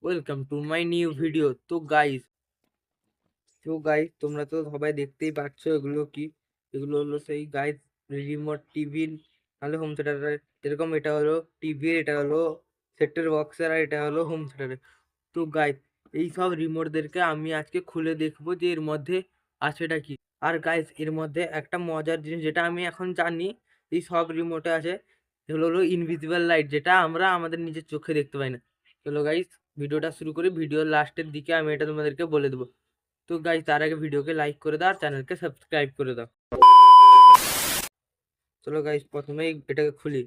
Welcome to my new video. তো guys তোমরা তো সবাই দেখতেই পাচ্ছ এগুলো কি। এগুলো হলো সেই গাইস রিমোট টিভি, নাহলে হোম থিয়েটারের। যেরকম এটা হলো টিভি, এটা হলো সেটের বক্সের, আর এটা হলো হোম থিয়েটারের। তো গাইস এই সব রিমোটদেরকে আমি আজকে খুলে দেখবো যে এর মধ্যে আছেটা কি। আর গাইস এর মধ্যে একটা মজার জিনিস যেটা আমি এখন জানি, এই সব রিমোটে আছে, এগুলো হলো ইনভিজিবল লাইট, যেটা আমরা আমাদের নিজের চোখে দেখতে পাই না। চলো গাইস ভিডিওটা শুরু করি। ভিডিওর লাস্টের দিকে আমি এটা তোমাদেরকে বলে দেবো। তো গাইস তার আগে ভিডিওকে লাইক করে দাও আর চ্যানেলকে সাবস্ক্রাইব করে দাও। চলো গাইস প্রথমেই এটাকে খুলি।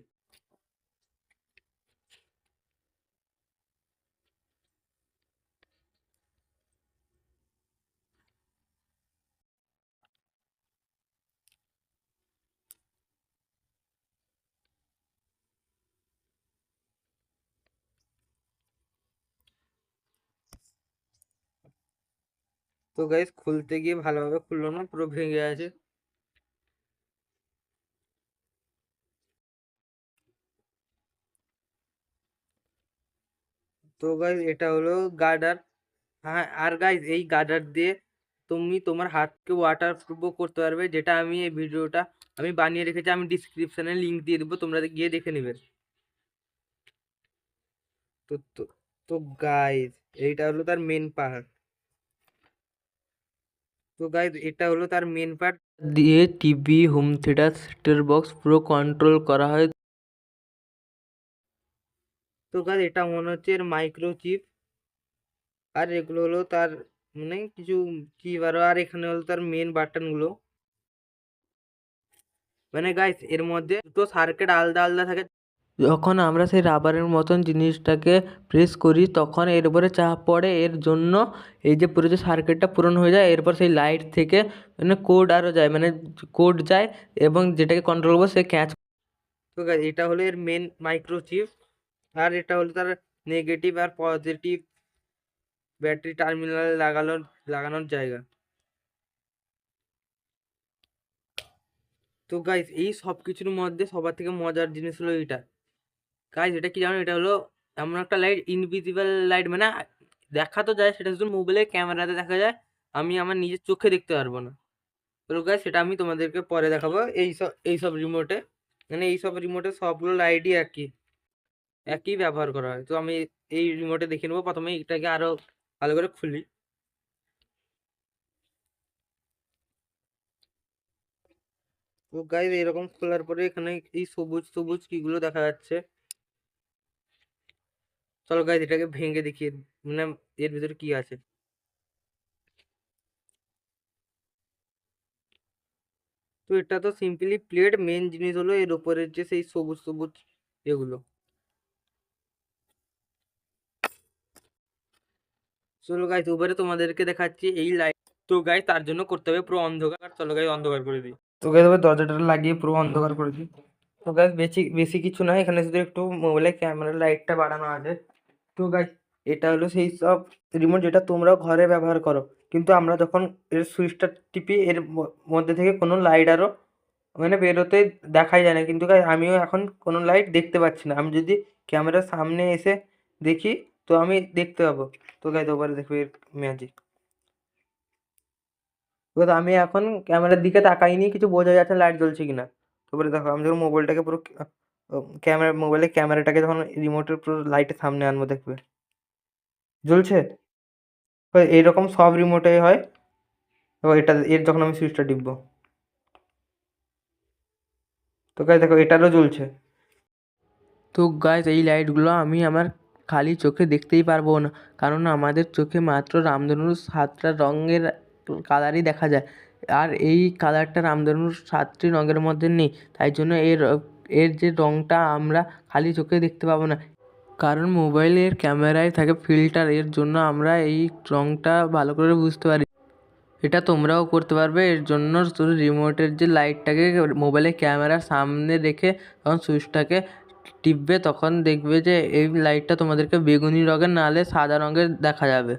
তো গাইস খুলতে গিয়ে ভালোভাবে খুললো না, পুরো ভেঙে আছে। তো গাইস এটা হলো গার্ডার। হ্যাঁ, আর গাইস এই গার্ডার দিয়ে তুমি তোমার হাতকে ওয়াটার প্রুফও করতে পারবে, যেটা আমি এই ভিডিওটা আমি বানিয়ে রেখেছি। আমি ডিসক্রিপশনে লিংক দিয়ে দেবো, তোমরা গিয়ে দেখে নেবে। তো তো তো গাইস এইটা হলো তার মেন পার্ট। তো গাইস এটা হলো তার মেন পার্ট দিয়ে টিভি, হোম থিয়েটার, সেটের বক্স পুরো কন্ট্রোল করা হয়। তো গাইস এটা মনে হচ্ছে এর মাইক্রোচিপ। আর এগুলো হলো তার মানে কিছু কি বারো, আর এখানে হলো তার মেন বাটন গুলো। মানে গাইস এর মধ্যে দুটো সার্কিট আলাদা আলাদা থাকে। যখন আমরা সেই রাবারের মতন জিনিসটাকে প্রেস করি তখন এর উপরে চাপ পড়ে, এর জন্য এই যে পুরো যে সার্কিটটা পূরণ হয়ে যায়। এরপর সেই লাইট থেকে মানে কোড আরও যায়, মানে কোড যায়, এবং যেটাকে কন্ট্রোল করবো সে ক্যাচ। তো গাইস এটা হলো এর মেন মাইক্রোচিপ। আর এটা হলো তার নেগেটিভ আর পজিটিভ ব্যাটারি টার্মিনাল লাগানোর জায়গা। তো গাইস এই সব কিছুর মধ্যে সবার থেকে মজার জিনিস হলো এটা। গাইস এটা কি জানো, এটা হলো এমন একটা লাইট, ইনভিজিবল লাইট, মানে দেখা তো যায়, সেটা শুধু মোবাইলের ক্যামেরাতে দেখা যায়, আমি আমার নিজের চোখে দেখতে পারবো না। তো গাইস সেটা আমি তোমাদেরকে পরে দেখাবো। এই সব রিমোটে, মানে এই সব রিমোটে সবগুলো লাইটই একই একই ব্যবহার করা হয়। তো আমি এই রিমোটে দেখে নেবো। প্রথমে এটাকে আরো ভালো করে খুলি। তো গাইস এরকম খোলার পরে এখানে এই সবুজ সবুজ কিগুলো দেখা যাচ্ছে। চলো গাইস এটাকে ভেঙে দেখিয়ে, মানে এর ভিতরে কি আছে। তো এটা তো সিম্পলি প্লেট, মেন জিনিস হলো এর উপরের যে সেই সবুজ সবুজ এগুলো। চলো গাইস উপরে তোমাদেরকে দেখাচ্ছি এই লাইট। তো গাইস তার জন্য করতে হবে পুরো অন্ধকার। চলো গাইস অন্ধকার করে দিই। তো গাইস এবার দরজাটা লাগিয়ে পুরো অন্ধকার করে দিই। তো গাইস বেশি বেশি কিছু না, এখানে শুধু একটু মোবাইলের ক্যামেরার লাইটটা বাড়ানো আছে। তো গাইস এটা হলো সেই সব রিমোট যেটা তোমরাও ঘরে ব্যবহার করো, কিন্তু আমরা যখন এর সুইচটা টিপি এর মধ্যে থেকে কোনো লাইট আরও মানে বেরোতে দেখাই যায় না। কিন্তু গাইস আমিও এখন কোনো লাইট দেখতে পাচ্ছি না। আমি যদি ক্যামেরার সামনে এসে দেখি তো আমি দেখতে পাবো। তো গাইস ওপরে দেখো এর ম্যাজিক। এবার আমি এখন ক্যামেরার দিকে তাকাইনি, কিছু বোঝা যাচ্ছে লাইট জ্বলছে কিনা। তারপরে দেখো আমি যখন মোবাইলটাকে পুরো মোবাইলের ক্যামেরাটাকে যখন রিমোটের পুরো লাইটের সামনে আনবো, দেখবে জ্বলছে। তো এইরকম সব রিমোটেই হয়। এবার এর যখন আমি সুইচটা টিপবো, তো গাইস দেখো এটারও জ্বলছে। তো গাইস এই লাইটগুলো আমি আমার খালি চোখে দেখতেই পারবো না, কারণ আমাদের চোখে মাত্র রামধনুর 7টা রঙের কালারই দেখা যায়। আর এই কালারটা রামধনুর 7টি রঙের মধ্যে নেই। তাই জন্য এর এর যে রঙটা আমরা খালি চোখে দেখতে পাবো না, কারণ মোবাইলের ক্যামেরায় থাকে ফিল্টার, এর জন্য আমরা এই রঙটা ভালো করে বুঝতে পারি। এটা তোমরাও করতে পারবে। এর জন্য শুধু রিমোটের যে লাইটটাকে মোবাইলের ক্যামেরার সামনে রেখে তখন সুইচটাকে টিপবে, তখন দেখবে যে এই লাইটটা তোমাদেরকে বেগুনি রঙের নাহলে সাদা রঙের দেখা যাবে।